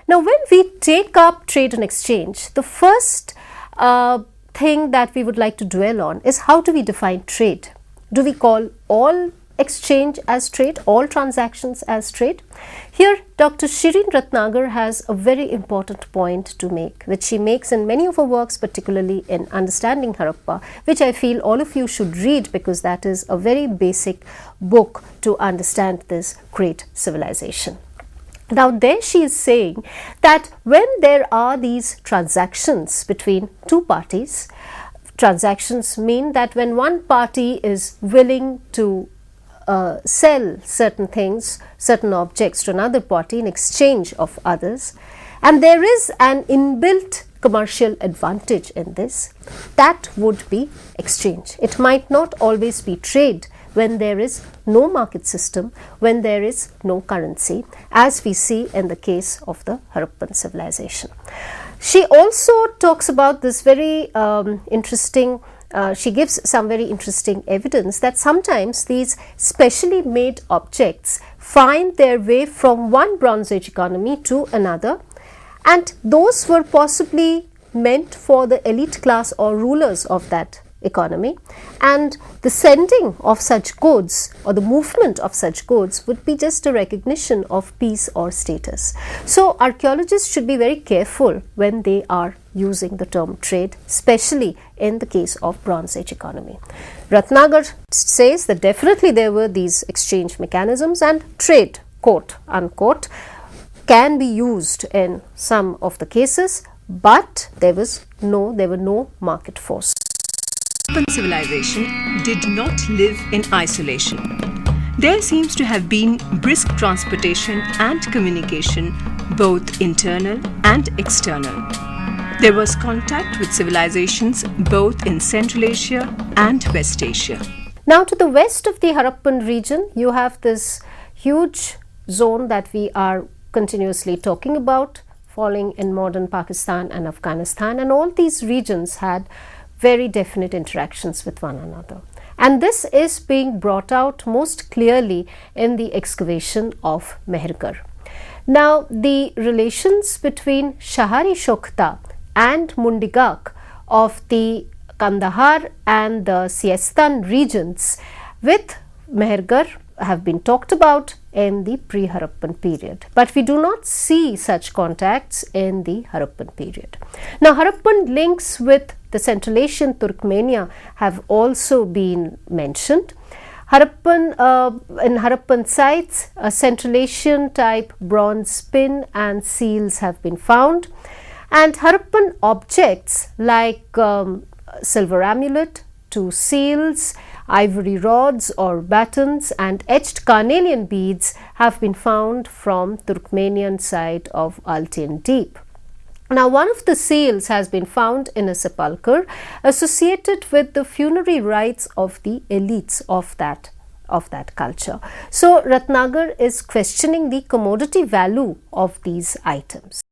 Now, when we take up trade and exchange, the first thing that we would like to dwell on is how do we define trade? Do we call all exchange as trade, all transactions as trade? Here, Dr. Shireen Ratnagar has a very important point to make, which she makes in many of her works, particularly in Understanding Harappa, which I feel all of you should read because that is a very basic book to understand this great civilization. Now, there she is saying that when there are these transactions between two parties, transactions mean that when one party is willing to sell certain things, certain objects to another party in exchange of others, and there is an inbuilt commercial advantage in this, that would be exchange. It might not always be trade when there is no market system, when there is no currency, as we see in the case of the Harappan civilization. She also talks about this very interesting she gives some very interesting evidence that sometimes these specially made objects find their way from one Bronze Age economy to another, and those were possibly meant for the elite class or rulers of that economy, and the sending of such goods or the movement of such goods would be just a recognition of peace or status. So, archaeologists should be very careful when they are using the term trade, especially in the case of Bronze Age economy. Ratnagar says that definitely there were these exchange mechanisms, and trade, quote unquote, can be used in some of the cases, but there were no market force. Harappan civilization did not live in isolation. There seems to have been brisk transportation and communication, both internal and external. There was contact with civilizations both in Central Asia and West Asia. Now, to the west of the Harappan region, you have this huge zone that we are continuously talking about, falling in modern Pakistan and Afghanistan, and all these regions had very definite interactions with one another. And this is being brought out most clearly in the excavation of Mehergarh. Now, the relations between Shahari Shokhta and Mundigak of the Kandahar and the Siestan regions with Mehergarh have been talked about in the pre-Harappan period, but we do not see such contacts in the Harappan period. Now, Harappan links with the Central Asian Turkmenia have also been mentioned. In Harappan sites, a Central Asian type bronze pin and seals have been found, and Harappan objects like silver amulet, 2 seals, ivory rods or batons, and etched carnelian beads have been found from Turkmenian side of Altian Deep. Now, one of the seals has been found in a sepulchre associated with the funerary rites of the elites of that culture. So, Ratnagar is questioning the commodity value of these items.